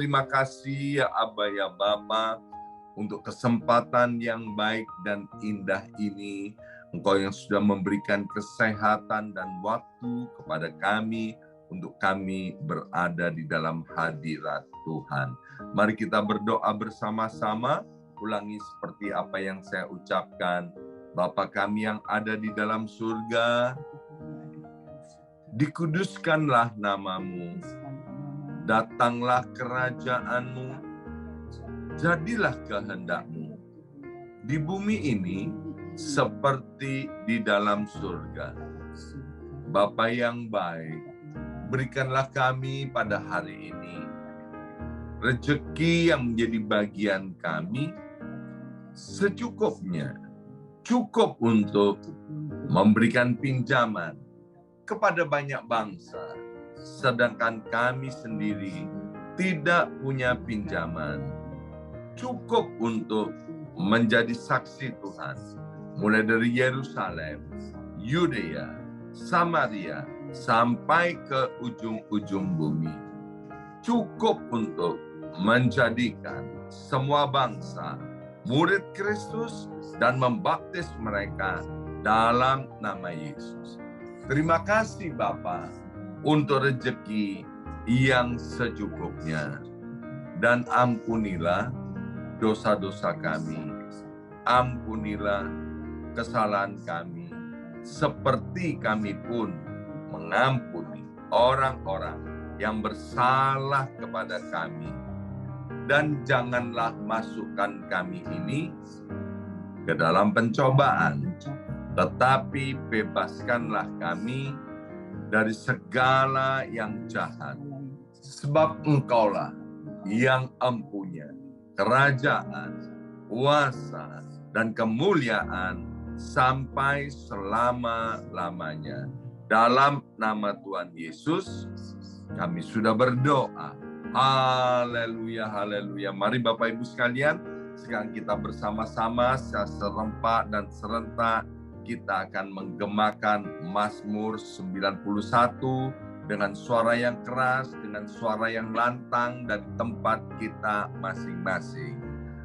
terima kasih ya Aba ya Bapa untuk kesempatan yang baik dan indah ini. Engkau yang sudah memberikan kesehatan dan waktu kepada kami untuk kami berada di dalam hadirat Tuhan. Mari kita berdoa bersama-sama. Ulangi seperti apa yang saya ucapkan. Bapa kami yang ada di dalam surga, dikuduskanlah namamu, datanglah kerajaanmu, jadilah kehendakmu di bumi ini seperti di dalam surga. Bapa yang baik, berikanlah kami pada hari ini rezeki yang menjadi bagian kami secukupnya, cukup untuk memberikan pinjaman kepada banyak bangsa, sedangkan kami sendiri tidak punya pinjaman. Cukup untuk menjadi saksi Tuhan, mulai dari Yerusalem, Yudea, Samaria, sampai ke ujung-ujung bumi. Cukup untuk menjadikan semua bangsa murid Kristus dan membaptis mereka dalam nama Yesus. Terima kasih Bapa untuk rezeki yang secukupnya. Dan ampunilah dosa-dosa kami. Ampunilah kesalahan kami. Seperti kami pun mengampuni orang-orang yang bersalah kepada kami. Dan janganlah masukkan kami ini ke dalam pencobaan, tetapi bebaskanlah kami dari segala yang jahat. Sebab Engkaulah yang empunya kerajaan, kuasa, dan kemuliaan sampai selama-lamanya. Dalam nama Tuhan Yesus, kami sudah berdoa. Haleluya, haleluya. Mari Bapak Ibu sekalian, sekarang kita bersama-sama secara serempak dan serentak kita akan menggemakan Mazmur 91 dengan suara yang keras, dengan suara yang lantang dari tempat kita masing-masing.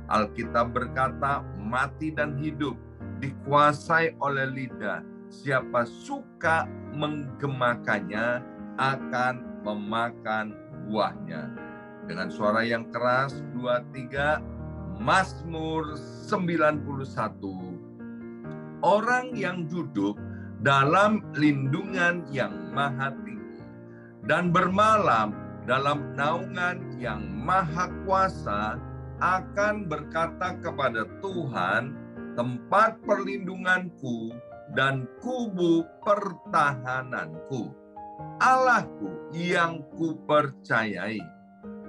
Alkitab berkata, mati dan hidup dikuasai oleh lidah. Siapa suka menggemakannya akan memakan buahnya. Dengan suara yang keras, 2, 3, Mazmur 91. Orang yang duduk dalam lindungan yang maha tinggi dan bermalam dalam naungan yang maha kuasa akan berkata kepada Tuhan, tempat perlindunganku dan kubu pertahananku, Allahku yang kupercayai.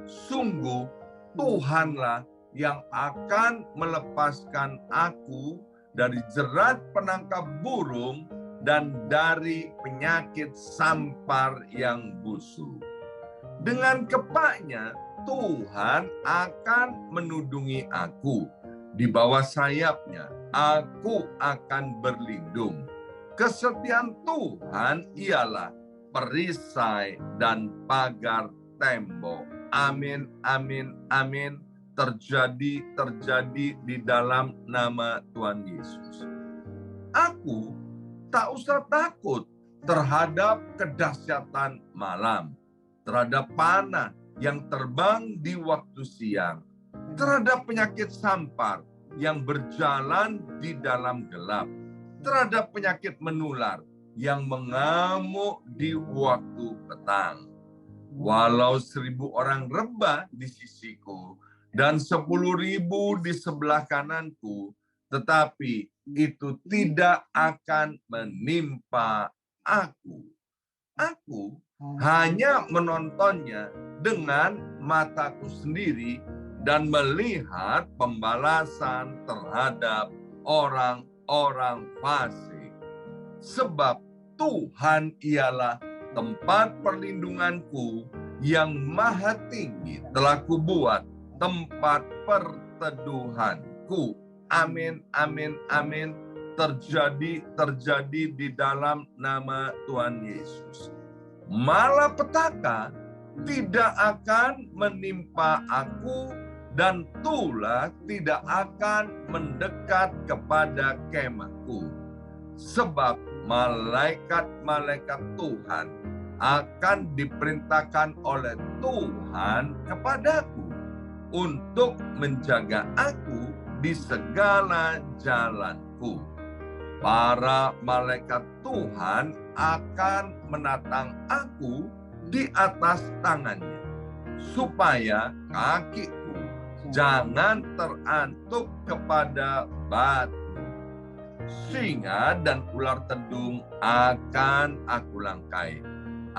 Sungguh Tuhanlah yang akan melepaskan aku dari jerat penangkap burung dan dari penyakit sampar yang busuk. Dengan kepaknya Tuhan akan menudungi aku. Di bawah sayapnya aku akan berlindung. Kesetiaan Tuhan ialah perisai dan pagar tembok. Amin, amin, amin. Terjadi di dalam nama Tuhan Yesus. Aku tak usah takut terhadap kedahsyatan malam, terhadap panah yang terbang di waktu siang, terhadap penyakit sampar yang berjalan di dalam gelap, terhadap penyakit menular yang mengamuk di waktu petang. Walau 1.000 orang rebah di sisiku dan 10.000 di sebelah kananku, tetapi itu tidak akan menimpa aku. Aku hanya menontonnya dengan mataku sendiri dan melihat pembalasan terhadap orang-orang fasik. Sebab Tuhan ialah tempat perlindunganku yang maha tinggi, telah kubuat tempat perteduhanku. Amin, amin, amin. Terjadi di dalam nama Tuhan Yesus. Malapetaka tidak akan menimpa aku, dan tulah tidak akan mendekat kepada kemahku. Sebab malaikat-malaikat Tuhan akan diperintahkan oleh Tuhan kepadaku untuk menjaga aku di segala jalanku. Para malaikat Tuhan akan menatang aku di atas tangannya, supaya kakiku jangan terantuk kepada batu. Singa dan ular tedung akan aku langkai.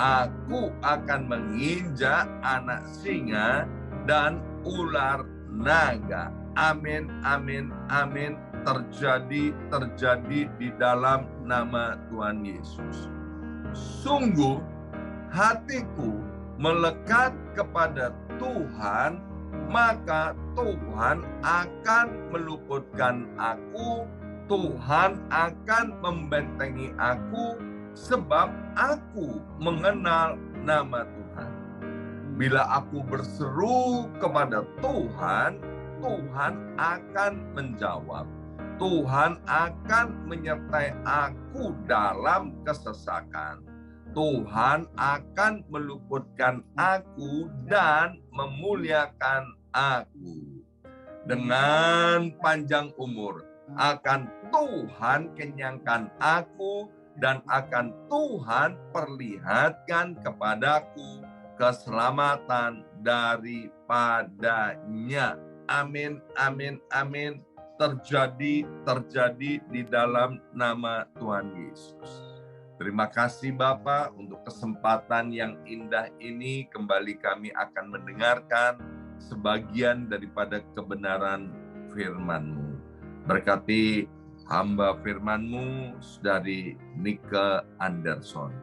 Aku akan menginjak anak singa dan ular naga. Amin, amin, amin. Terjadi di dalam nama Tuhan Yesus. Sungguh hatiku melekat kepada Tuhan, maka Tuhan akan meluputkan aku, Tuhan akan membentengi aku, sebab aku mengenal nama Tuhan. Bila aku berseru kepada Tuhan, Tuhan akan menjawab. Tuhan akan menyertai aku dalam kesesakan. Tuhan akan meluputkan aku dan memuliakan aku. Dengan panjang umur akan Tuhan kenyangkan aku, dan akan Tuhan perlihatkan kepadaku keselamatan daripadanya. Amin, amin, amin. Terjadi di dalam nama Tuhan Yesus. Terima kasih Bapak untuk kesempatan yang indah ini. Kembali kami akan mendengarkan sebagian daripada kebenaran firman-Mu. Berkati hamba firman-Mu, Saudari Nike Anderson.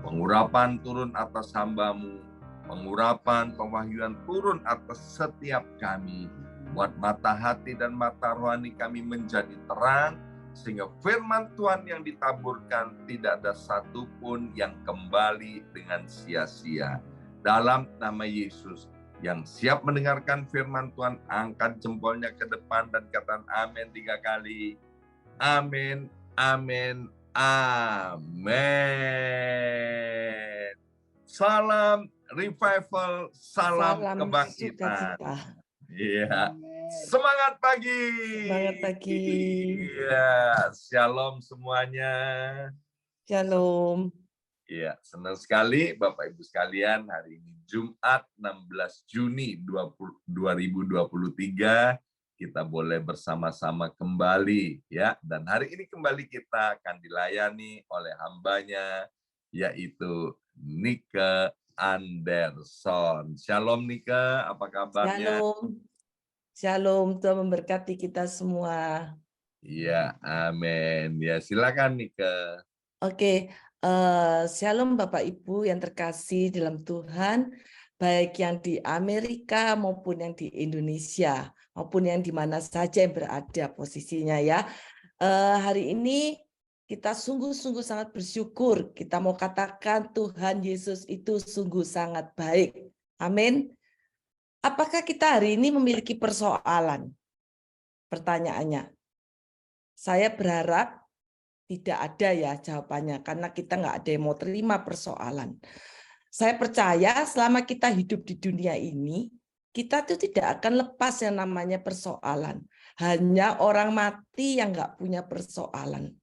Pengurapan turun atas hamba-Mu, pengurapan pewahyuan turun atas setiap kami. Buat mata hati dan mata rohani kami menjadi terang, sehingga firman Tuhan yang ditaburkan tidak ada satupun yang kembali dengan sia-sia. Dalam nama Yesus, yang siap mendengarkan firman Tuhan, angkat jempolnya ke depan dan katakan amin 3 kali. Amin, amin, amin. Salam revival, salam kebangkitan. Iya, semangat pagi. Semangat pagi. Iya, shalom semuanya. Shalom. Iya, senang sekali Bapak Ibu sekalian, hari ini Jumat 16 Juni 2023 kita boleh bersama-sama kembali ya, dan hari ini kembali kita akan dilayani oleh hambanya yaitu Nike Anderson. Shalom Nike, apa kabarnya? Shalom. Shalom, Tuhan memberkati kita semua. Iya, amin. Ya, silakan Nike. Oke, shalom Bapak Ibu yang terkasih dalam Tuhan, baik yang di Amerika maupun yang di Indonesia, maupun yang di mana saja yang berada posisinya ya. Hari ini kita sungguh-sungguh sangat bersyukur. Kita mau katakan Tuhan Yesus itu sungguh sangat baik. Amin. Apakah kita hari ini memiliki persoalan? Pertanyaannya. Saya berharap tidak ada ya jawabannya, karena kita nggak ada yang mau terima persoalan. Saya percaya selama kita hidup di dunia ini, kita tuh tidak akan lepas yang namanya persoalan. Hanya orang mati yang nggak punya persoalan.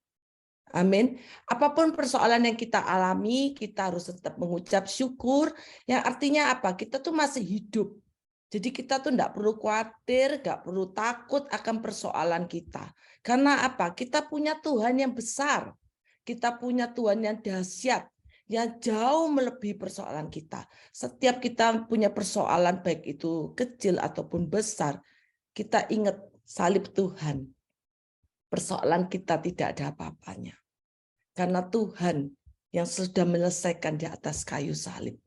Amin. Apapun persoalan yang kita alami, kita harus tetap mengucap syukur. Yang artinya apa? Kita tuh masih hidup. Jadi kita tuh enggak perlu khawatir, enggak perlu takut akan persoalan kita. Karena apa? Kita punya Tuhan yang besar. Kita punya Tuhan yang dahsyat, yang jauh melebihi persoalan kita. Setiap kita punya persoalan, baik itu kecil ataupun besar, kita ingat salib Tuhan. Persoalan kita tidak ada apa-apanya. Karena Tuhan yang sudah menyelesaikan di atas kayu salib.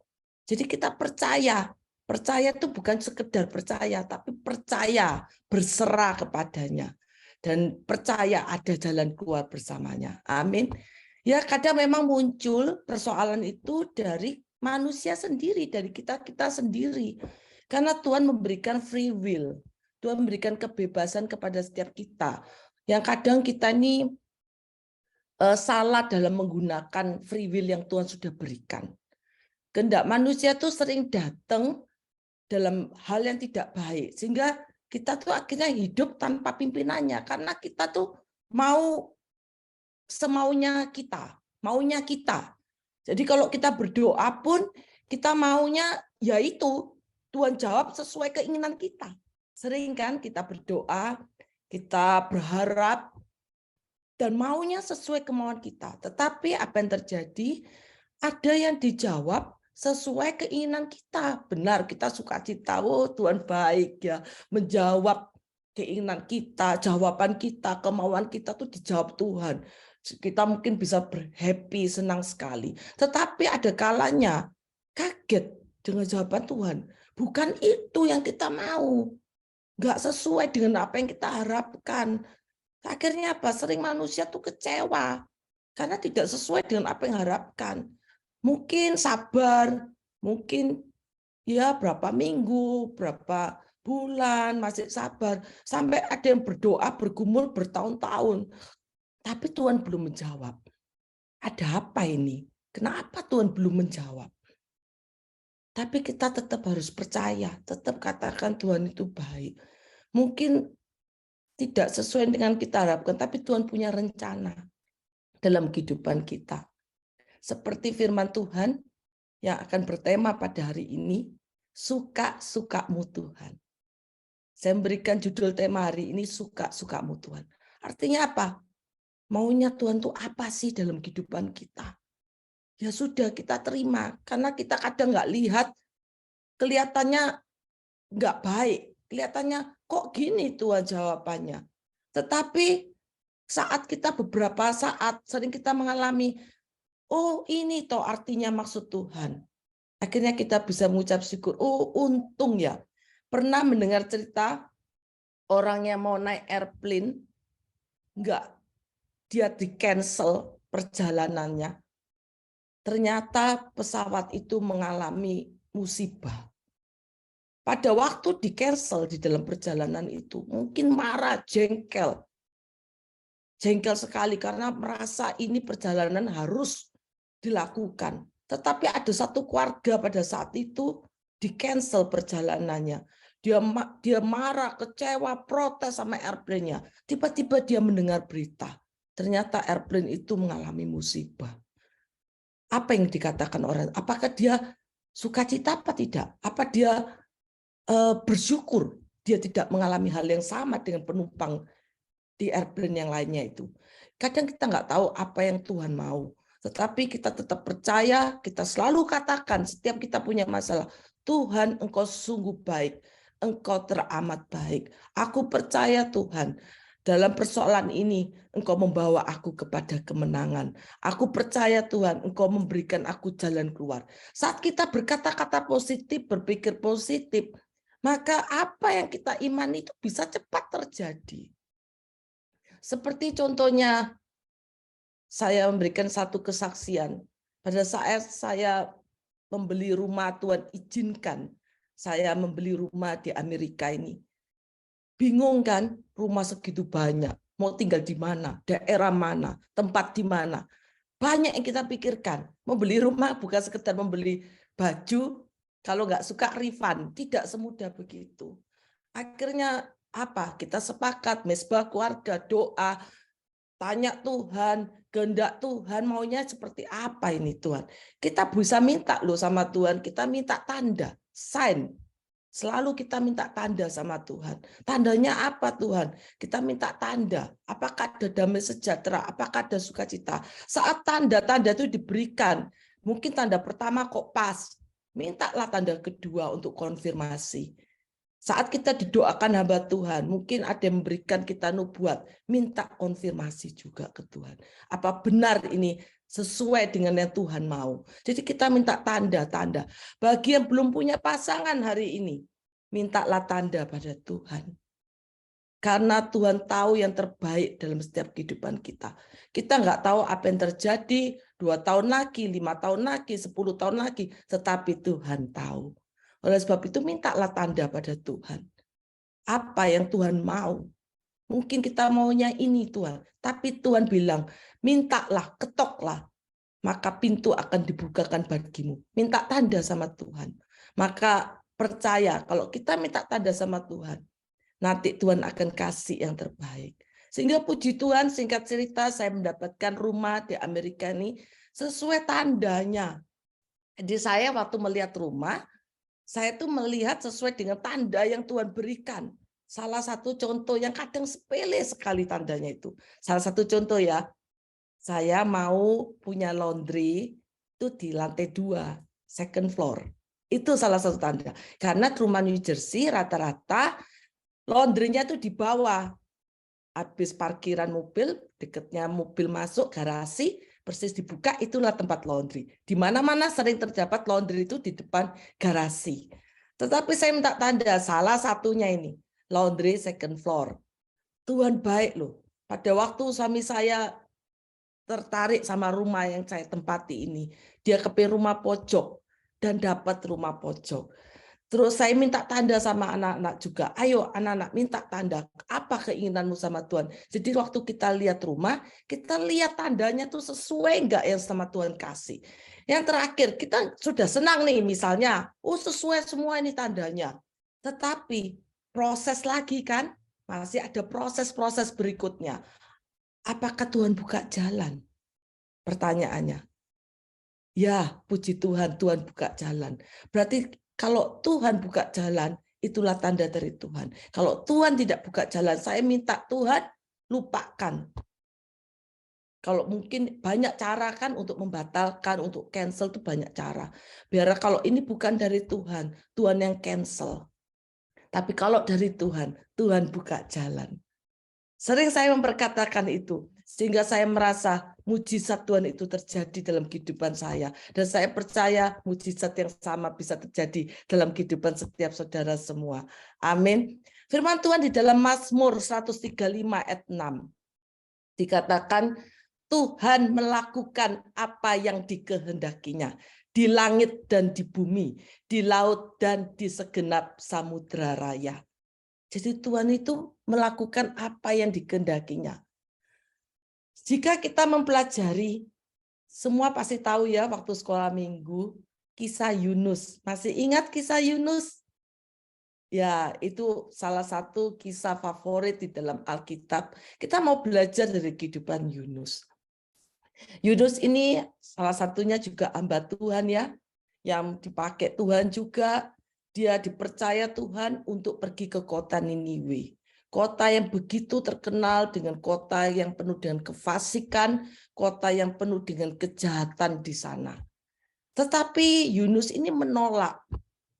Jadi kita percaya. Percaya itu bukan sekedar percaya, tapi percaya berserah kepadanya. Dan percaya ada jalan keluar bersamanya. Amin. Ya kadang memang muncul persoalan itu dari manusia sendiri, dari kita sendiri. Karena Tuhan memberikan free will. Tuhan memberikan kebebasan kepada setiap kita. Yang kadang kita ini salah dalam menggunakan free will yang Tuhan sudah berikan. Kehendak manusia tuh sering datang dalam hal yang tidak baik, sehingga kita tuh akhirnya hidup tanpa pimpinannya, karena kita tuh mau semaunya kita, maunya kita. Jadi kalau kita berdoa pun kita maunya yaitu Tuhan jawab sesuai keinginan kita. Sering kan kita berdoa, kita berharap dan maunya sesuai kemauan kita. Tetapi apa yang terjadi? Ada yang dijawab sesuai keinginan kita. Benar, kita sukacita, oh Tuhan baik ya, menjawab keinginan kita, jawaban kita, kemauan kita tuh dijawab Tuhan. Kita mungkin bisa happy, senang sekali. Tetapi ada kalanya kaget dengan jawaban Tuhan. Bukan itu yang kita mau. Nggak sesuai dengan apa yang kita harapkan. Akhirnya apa? Sering manusia tuh kecewa karena tidak sesuai dengan apa yang harapkan. Mungkin sabar, mungkin ya berapa minggu, berapa bulan masih sabar, sampai ada yang berdoa bergumul bertahun-tahun, tapi Tuhan belum menjawab. Ada apa ini? Kenapa Tuhan belum menjawab? Tapi kita tetap harus percaya, tetap katakan Tuhan itu baik. Mungkin tidak sesuai dengan kita harapkan, tapi Tuhan punya rencana dalam kehidupan kita. Seperti firman Tuhan yang akan bertema pada hari ini, suka-sukamu Tuhan. Saya memberikan judul tema hari ini, suka-sukamu Tuhan. Artinya apa? Maunya Tuhan itu apa sih dalam kehidupan kita? Ya sudah, kita terima. Karena kita kadang nggak lihat, kelihatannya nggak baik. Kelihatannya kok gini Tuhan jawabannya. Tetapi saat kita beberapa saat sering kita mengalami, oh ini toh artinya maksud Tuhan. Akhirnya kita bisa mengucap syukur. Oh untung ya. Pernah mendengar cerita orang yang mau naik airplane, enggak, dia di-cancel perjalanannya. Ternyata pesawat itu mengalami musibah. Pada waktu di-cancel di dalam perjalanan itu, mungkin marah, jengkel. Jengkel sekali karena merasa ini perjalanan harus dilakukan. Tetapi ada satu keluarga pada saat itu di-cancel perjalanannya. Dia marah, kecewa, protes sama airplane-nya. Tiba-tiba dia mendengar berita. Ternyata airplane itu mengalami musibah. Apa yang dikatakan orang? Apakah dia sukacita apa tidak? Apa dia bersyukur dia tidak mengalami hal yang sama dengan penumpang di airplane yang lainnya itu? Kadang kita nggak tahu apa yang Tuhan mau. Tetapi kita tetap percaya, kita selalu katakan setiap kita punya masalah, Tuhan engkau sungguh baik, engkau teramat baik. Aku percaya Tuhan, dalam persoalan ini engkau membawa aku kepada kemenangan. Aku percaya Tuhan, engkau memberikan aku jalan keluar. Saat kita berkata-kata positif, berpikir positif, maka apa yang kita imani itu bisa cepat terjadi. Seperti contohnya, saya memberikan satu kesaksian. Pada saat saya membeli rumah, Tuhan izinkan saya membeli rumah di Amerika ini. Bingung kan, rumah segitu banyak, mau tinggal di mana, daerah mana, tempat di mana. Banyak yang kita pikirkan. Membeli rumah bukan sekedar membeli baju, kalau nggak suka refund, tidak semudah begitu. Akhirnya apa? Kita sepakat, mesbah keluarga, doa, tanya Tuhan, kehendak Tuhan maunya seperti apa ini Tuhan. Kita bisa minta loh sama Tuhan, kita minta tanda, sign. Selalu kita minta tanda sama Tuhan. Tandanya apa Tuhan? Kita minta tanda. Apakah ada damai sejahtera? Apakah ada sukacita? Saat tanda-tanda itu diberikan, mungkin tanda pertama kok pas. Mintalah tanda kedua untuk konfirmasi. Saat kita didoakan hamba Tuhan, mungkin ada yang memberikan kita nubuat, minta konfirmasi juga ke Tuhan. Apa benar ini sesuai dengan yang Tuhan mau? Jadi kita minta tanda-tanda. Bagi yang belum punya pasangan hari ini, mintalah tanda pada Tuhan. Karena Tuhan tahu yang terbaik dalam setiap kehidupan kita. Kita nggak tahu apa yang terjadi 2 tahun lagi, 5 tahun lagi, 10 tahun lagi, tetapi Tuhan tahu. Oleh sebab itu mintalah tanda pada Tuhan. Apa yang Tuhan mau? Mungkin kita maunya ini Tuhan, tapi Tuhan bilang, mintalah, ketoklah, maka pintu akan dibukakan bagimu. Minta tanda sama Tuhan. Maka percaya kalau kita minta tanda sama Tuhan, nanti Tuhan akan kasih yang terbaik. Sehingga puji Tuhan, singkat cerita, saya mendapatkan rumah di Amerika ini sesuai tandanya. Jadi saya waktu melihat rumah, saya tuh melihat sesuai dengan tanda yang Tuhan berikan. Salah satu contoh yang kadang sepele sekali tandanya itu. Salah satu contoh ya, saya mau punya laundry itu di lantai 2, second floor. Itu salah satu tanda. Karena rumah New Jersey rata-rata laundry-nya itu di bawah. Habis parkiran mobil, dekatnya mobil masuk garasi, persis dibuka, itulah tempat laundry. Di mana-mana sering terdapat laundry itu di depan garasi. Tetapi saya minta tanda, salah satunya ini, laundry second floor. Tuhan baik loh. Pada waktu suami saya tertarik sama rumah yang saya tempati ini, dia kepilih rumah pojok dan dapat rumah pojok. Terus saya minta tanda sama anak-anak juga. Ayo anak-anak minta tanda. Apa keinginanmu sama Tuhan? Jadi waktu kita lihat rumah, kita lihat tandanya tuh sesuai enggak yang sama Tuhan kasih. Yang terakhir, kita sudah senang nih misalnya. Oh sesuai semua ini tandanya. Tetapi proses lagi kan, masih ada proses-proses berikutnya. Apakah Tuhan buka jalan? Pertanyaannya. Ya, puji Tuhan, Tuhan buka jalan. Berarti kalau Tuhan buka jalan, itulah tanda dari Tuhan. Kalau Tuhan tidak buka jalan, saya minta Tuhan lupakan. Kalau mungkin banyak cara kan untuk membatalkan, untuk cancel itu banyak cara. Biar kalau ini bukan dari Tuhan, Tuhan yang cancel. Tapi kalau dari Tuhan, Tuhan buka jalan. Sering saya memperkatakan itu, sehingga saya merasa mujizat Tuhan itu terjadi dalam kehidupan saya. Dan saya percaya mujizat yang sama bisa terjadi dalam kehidupan setiap saudara semua. Amin. Firman Tuhan di dalam Mazmur 135 ayat 6. Dikatakan, Tuhan melakukan apa yang dikehendakinya. Di langit dan di bumi, di laut dan di segenap samudra raya. Jadi Tuhan itu melakukan apa yang dikehendakinya. Jika kita mempelajari, semua pasti tahu ya waktu sekolah minggu, kisah Yunus. Masih ingat kisah Yunus? Ya, itu salah satu kisah favorit di dalam Alkitab. Kita mau belajar dari kehidupan Yunus. Yunus ini salah satunya juga hamba Tuhan ya, yang dipakai Tuhan juga. Dia dipercaya Tuhan untuk pergi ke kota Niniwe. Kota yang begitu terkenal dengan kota yang penuh dengan kefasikan, kota yang penuh dengan kejahatan di sana. Tetapi Yunus ini menolak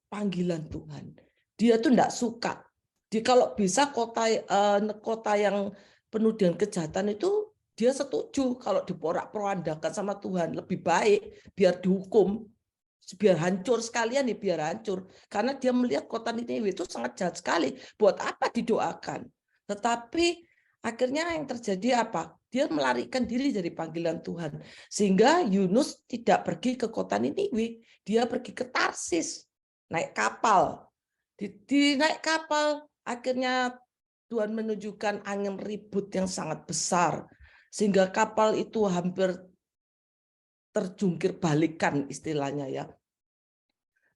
panggilan Tuhan. Dia tuh enggak suka. Dia kalau bisa kota yang penuh dengan kejahatan itu dia setuju kalau diporak-porandakan sama Tuhan. Lebih baik biar dihukum. Biar hancur sekalian ya biar hancur. Karena dia melihat kota Niniwe itu sangat jahat sekali. Buat apa didoakan? Tetapi akhirnya yang terjadi apa? Dia melarikan diri dari panggilan Tuhan. Sehingga Yunus tidak pergi ke kota Niniwe. Dia pergi ke Tarsis. Naik kapal. Di naik kapal akhirnya Tuhan menunjukkan angin ribut yang sangat besar. Sehingga kapal itu hampir terjungkir balikan istilahnya ya.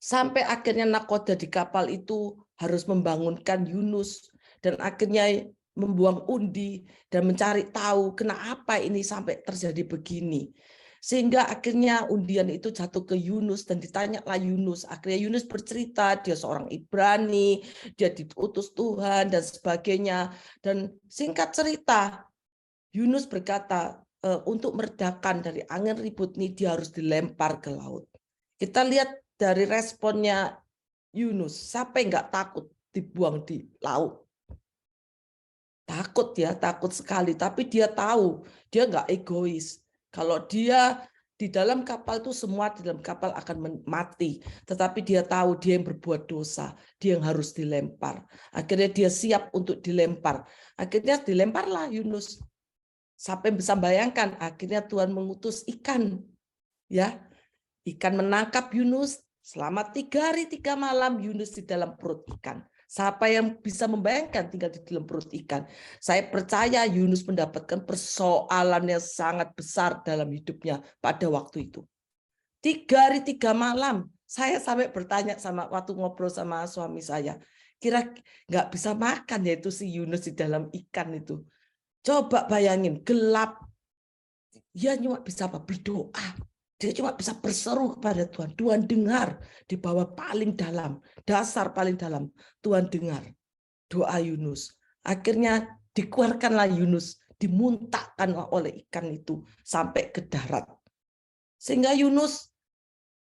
Sampai akhirnya nakoda di kapal itu harus membangunkan Yunus dan akhirnya membuang undi dan mencari tahu kenapa ini sampai terjadi begini. Sehingga akhirnya undian itu jatuh ke Yunus dan ditanyalah Yunus. Akhirnya Yunus bercerita dia seorang Ibrani, dia diutus Tuhan dan sebagainya. Dan singkat cerita, Yunus berkata untuk meredakan dari angin ribut ini dia harus dilempar ke laut. Kita lihat dari responnya Yunus, siapa yang nggak takut dibuang di laut? Takut ya, takut sekali. Tapi dia tahu, dia nggak egois. Kalau dia di dalam kapal itu semua di dalam kapal akan mati. Tetapi dia tahu dia yang berbuat dosa, dia yang harus dilempar. Akhirnya dia siap untuk dilempar. Akhirnya dilemparlah Yunus. Sampai bisa bayangkan, akhirnya Tuhan mengutus ikan Ya, ikan menangkap Yunus selama 3 hari 3 malam. Yunus di dalam perut ikan. Siapa yang bisa membayangkan tinggal di dalam perut ikan? Saya percaya Yunus mendapatkan persoalan yang sangat besar dalam hidupnya pada waktu itu. 3 hari 3 malam. Saya sampai bertanya sama waktu ngobrol sama suami saya, kira nggak bisa makan ya itu si Yunus di dalam ikan itu. Coba bayangin, gelap. Dia cuma bisa apa? Berdoa. Dia cuma bisa berseru kepada Tuhan. Tuhan dengar di bawah paling dalam, dasar paling dalam. Tuhan dengar doa Yunus. Akhirnya dikeluarkanlah Yunus, dimuntahkan oleh ikan itu sampai ke darat. Sehingga Yunus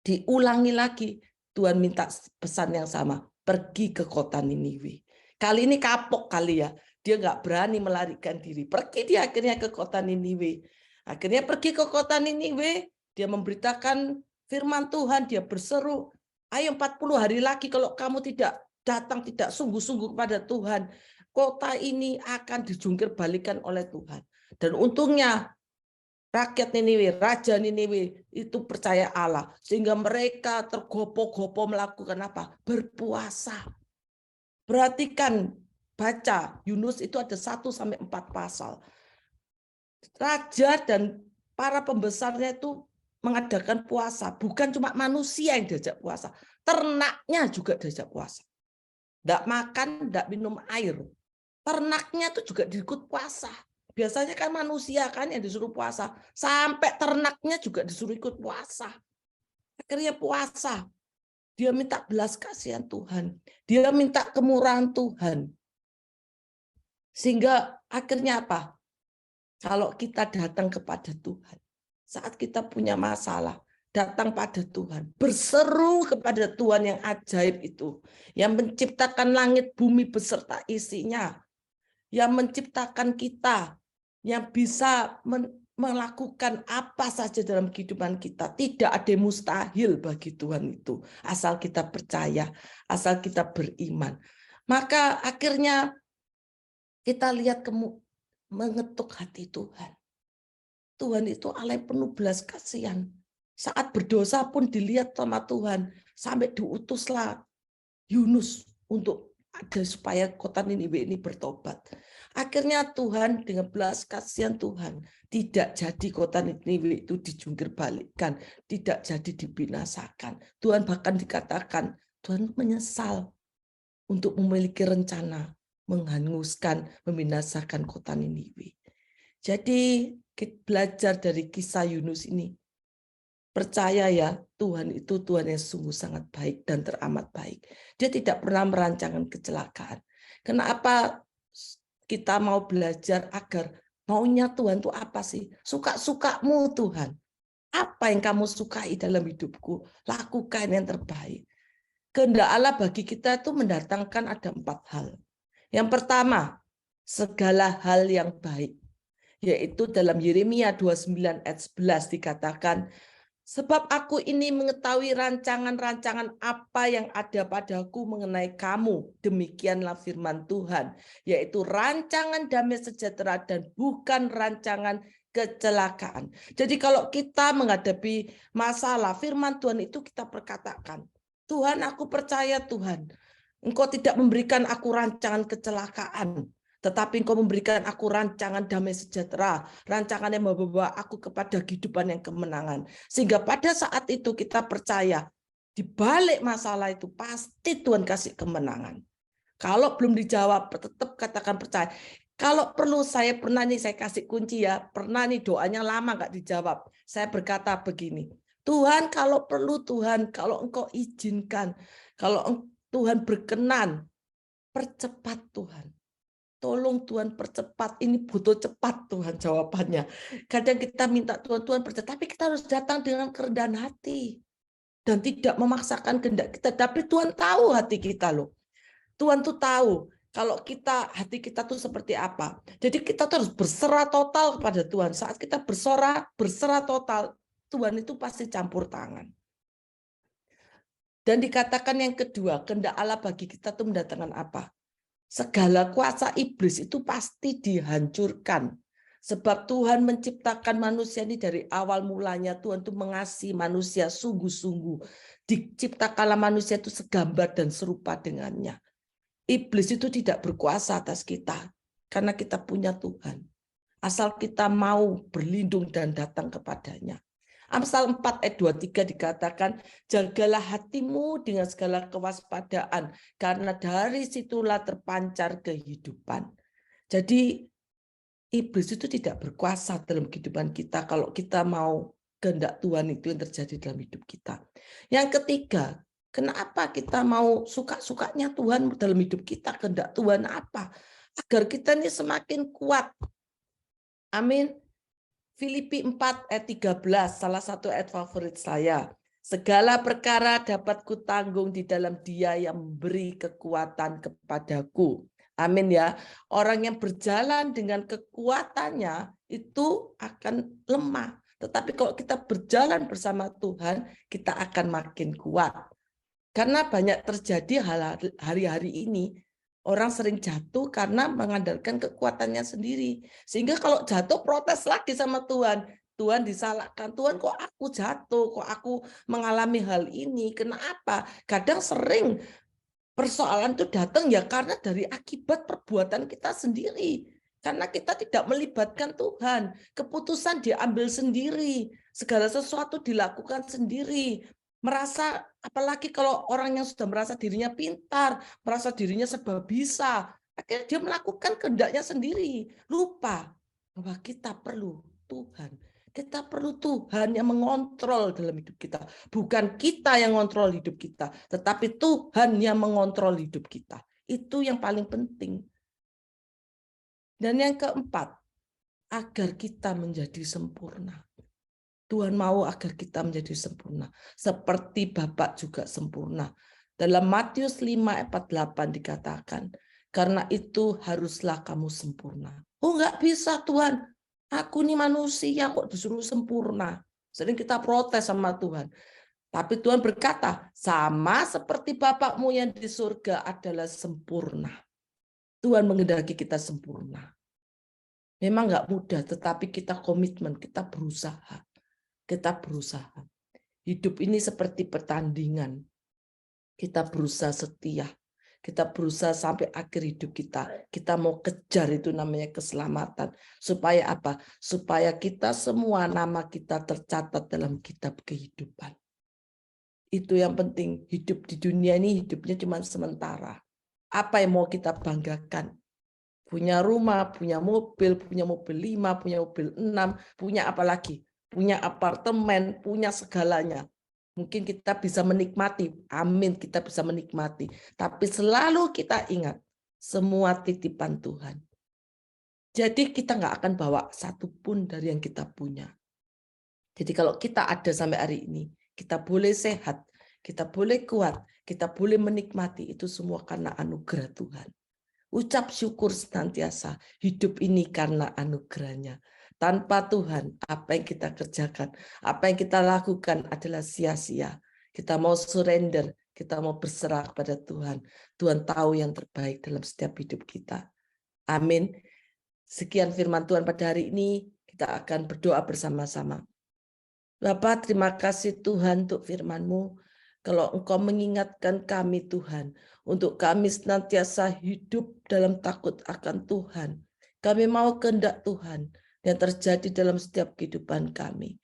diulangi lagi. Tuhan minta pesan yang sama, pergi ke kota Niniwe. Kali ini kapok kali ya. Dia nggak berani melarikan diri. Pergi dia akhirnya ke kota Niniwe. Akhirnya pergi ke kota Niniwe, dia memberitakan firman Tuhan, dia berseru, ayo 40 hari lagi kalau kamu tidak datang, tidak sungguh-sungguh kepada Tuhan, kota ini akan dijungkir balikan oleh Tuhan. Dan untungnya rakyat Niniwe, Raja Niniwe itu percaya Allah. Sehingga mereka tergopoh-gopoh melakukan apa? Berpuasa. Perhatikan, baca, Yunus itu ada 1-4 pasal. Raja dan para pembesarnya itu mengadakan puasa. Bukan cuma manusia yang diajak puasa. Ternaknya juga diajak puasa. Tidak makan, tidak minum air. Ternaknya itu juga diikut puasa. Biasanya kan manusia kan yang disuruh puasa. Sampai ternaknya juga disuruh ikut puasa. Akhirnya puasa. Dia minta belas kasihan Tuhan. Dia minta kemurahan Tuhan. Sehingga akhirnya apa? Kalau kita datang kepada Tuhan, saat kita punya masalah, datang pada Tuhan, berseru kepada Tuhan yang ajaib itu, yang menciptakan langit bumi beserta isinya, yang menciptakan kita, yang bisa melakukan apa saja dalam kehidupan kita. Tidak ada yang mustahil bagi Tuhan itu, asal kita percaya, asal kita beriman. Maka akhirnya kita lihat mengetuk hati Tuhan. Tuhan itu Allah yang penuh belas kasihan. Saat berdosa pun dilihat sama Tuhan. Sampai diutuslah Yunus untuk ada supaya kota Niniwe ini bertobat. Akhirnya Tuhan dengan belas kasihan Tuhan tidak jadi kota Niniwe itu dijungkir balikkan, tidak jadi dibinasakan. Tuhan bahkan dikatakan Tuhan menyesal untuk memiliki rencana menghanguskan, membinasakan kota Niniwe. Jadi belajar dari kisah Yunus ini, percaya ya Tuhan itu Tuhan yang sungguh sangat baik dan teramat baik. Dia tidak pernah merancangkan kecelakaan. Kenapa kita mau belajar agar maunya Tuhan itu apa sih? Suka-sukamu Tuhan. Apa yang kamu sukai dalam hidupku? Lakukan yang terbaik. Kehendak Allah bagi kita itu mendatangkan ada 4 hal. Yang pertama, segala hal yang baik. Yaitu dalam Yeremia 29 ayat 11 dikatakan, sebab aku ini mengetahui rancangan-rancangan apa yang ada padaku mengenai kamu. Demikianlah firman Tuhan, yaitu rancangan damai sejahtera dan bukan rancangan kecelakaan. Jadi kalau kita menghadapi masalah, firman Tuhan itu kita perkatakan, Tuhan aku percaya Tuhan, Engkau tidak memberikan aku rancangan kecelakaan, tetapi Engkau memberikan aku rancangan damai sejahtera, rancangan yang membawa aku kepada kehidupan yang kemenangan. Sehingga pada saat itu kita percaya, di balik masalah itu pasti Tuhan kasih kemenangan. Kalau belum dijawab, tetap katakan percaya. Kalau perlu saya pernah nih, saya kasih kunci ya, pernah nih doanya lama nggak dijawab. Saya berkata begini, Tuhan kalau perlu Tuhan, kalau Engkau izinkan, kalau Tuhan berkenan, percepat Tuhan. Tolong Tuhan percepat, ini butuh cepat Tuhan jawabannya. Kadang kita minta Tuhan percepat, tapi kita harus datang dengan kerendahan hati. Dan tidak memaksakan kehendak kita, tapi Tuhan tahu hati kita loh. Tuhan tuh tahu kalau hati kita tuh seperti apa. Jadi kita terus berserah total kepada Tuhan. Saat kita berserah total, Tuhan itu pasti campur tangan. Dan dikatakan yang kedua, kehendak Allah bagi kita tuh mendatangkan apa? Segala kuasa iblis itu pasti dihancurkan. Sebab Tuhan menciptakan manusia ini dari awal mulanya. Tuhan itu mengasihi manusia sungguh-sungguh. Diciptakanlah manusia itu segambar dan serupa dengannya. Iblis itu tidak berkuasa atas kita karena kita punya Tuhan. Asal kita mau berlindung dan datang kepadanya. Amsal 4 ayat 23 dikatakan, jagalah hatimu dengan segala kewaspadaan, karena dari situlah terpancar kehidupan. Jadi iblis itu tidak berkuasa dalam kehidupan kita kalau kita mau kehendak Tuhan itu yang terjadi dalam hidup kita. Yang ketiga, kenapa kita mau suka-sukanya Tuhan dalam hidup kita, kehendak Tuhan apa? Agar kita ini semakin kuat. Amin. Filipi 4 ayat 13, salah satu ayat favorit saya. Segala perkara dapat kutanggung di dalam Dia yang memberi kekuatan kepadaku. Amin ya. Orang yang berjalan dengan kekuatannya itu akan lemah. Tetapi kalau kita berjalan bersama Tuhan, kita akan makin kuat. Karena banyak terjadi hal hari-hari ini, orang sering jatuh karena mengandalkan kekuatannya sendiri. Sehingga kalau jatuh protes lagi sama Tuhan. Tuhan disalahkan. Tuhan kok aku jatuh, kok aku mengalami hal ini. Kenapa? Kadang sering persoalan itu datang ya karena dari akibat perbuatan kita sendiri. Karena kita tidak melibatkan Tuhan. Keputusan diambil sendiri. Segala sesuatu dilakukan sendiri. Merasa, apalagi kalau orang yang sudah merasa dirinya pintar, merasa dirinya serba bisa, akhirnya dia melakukan kehendaknya sendiri. Lupa bahwa kita perlu Tuhan. Kita perlu Tuhan yang mengontrol dalam hidup kita. Bukan kita yang mengontrol hidup kita, tetapi Tuhan yang mengontrol hidup kita. Itu yang paling penting. Dan yang keempat, agar kita menjadi sempurna. Tuhan mau agar kita menjadi sempurna. Seperti Bapa juga sempurna. Dalam Matius 5 ayat 48 dikatakan, karena itu haruslah kamu sempurna. Oh enggak bisa Tuhan, aku ini manusia kok disuruh sempurna. Sering kita protes sama Tuhan. Tapi Tuhan berkata, sama seperti Bapakmu yang di surga adalah sempurna. Tuhan menghendaki kita sempurna. Memang enggak mudah, tetapi kita komitmen, kita berusaha. Kita berusaha. Hidup ini seperti pertandingan. Kita berusaha setia. Kita berusaha sampai akhir hidup kita. Kita mau kejar itu namanya keselamatan. Supaya apa? Supaya kita semua nama kita tercatat dalam kitab kehidupan. Itu yang penting. Hidup di dunia ini hidupnya cuma sementara. Apa yang mau kita banggakan? Punya rumah, punya mobil 5, punya mobil 6, punya apa lagi? Punya apartemen, punya segalanya. Mungkin kita bisa menikmati, amin, kita bisa menikmati. Tapi selalu kita ingat, semua titipan Tuhan. Jadi kita nggak akan bawa satupun dari yang kita punya. Jadi kalau kita ada sampai hari ini, kita boleh sehat, kita boleh kuat, kita boleh menikmati, itu semua karena anugerah Tuhan. Ucap syukur senantiasa, hidup ini karena anugerahnya. Tanpa Tuhan, apa yang kita kerjakan, apa yang kita lakukan adalah sia-sia. Kita mau surrender, kita mau berserah kepada Tuhan. Tuhan tahu yang terbaik dalam setiap hidup kita. Amin. Sekian firman Tuhan pada hari ini, kita akan berdoa bersama-sama. Bapa, terima kasih Tuhan untuk firman-Mu. Kalau Engkau mengingatkan kami Tuhan, untuk kami senantiasa hidup dalam takut akan Tuhan. Kami mau kehendak Tuhan yang terjadi dalam setiap kehidupan kami.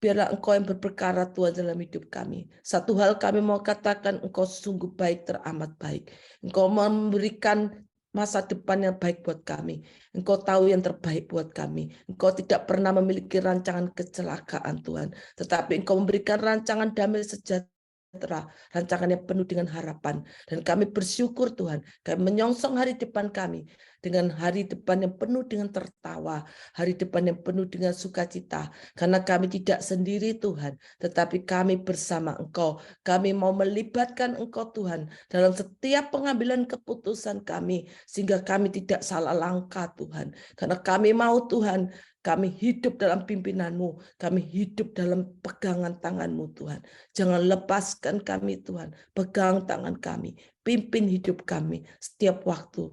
Biarlah Engkau yang berperkara Tuhan dalam hidup kami. Satu hal kami mau katakan, Engkau sungguh baik, teramat baik. Engkau memberikan masa depan yang baik buat kami. Engkau tahu yang terbaik buat kami. Engkau tidak pernah memiliki rancangan kecelakaan Tuhan. Tetapi Engkau memberikan rancangan damai sejahtera. Rancangan yang penuh dengan harapan. Dan kami bersyukur Tuhan. Kami menyongsong hari depan kami. Dengan hari depan yang penuh dengan tertawa. Hari depan yang penuh dengan sukacita. Karena kami tidak sendiri Tuhan. Tetapi kami bersama Engkau. Kami mau melibatkan Engkau Tuhan. Dalam setiap pengambilan keputusan kami. Sehingga kami tidak salah langkah Tuhan. Karena kami mau Tuhan. Kami hidup dalam pimpinan-Mu. Kami hidup dalam pegangan tangan-Mu Tuhan. Jangan lepaskan kami Tuhan. Pegang tangan kami. Pimpin hidup kami setiap waktu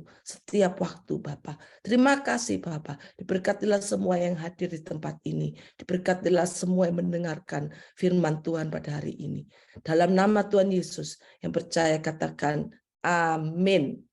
Bapa. Terima kasih Bapa. Diberkatilah semua yang hadir di tempat ini. Diberkatilah semua yang mendengarkan firman Tuhan pada hari ini. Dalam nama Tuhan Yesus yang percaya katakan amin.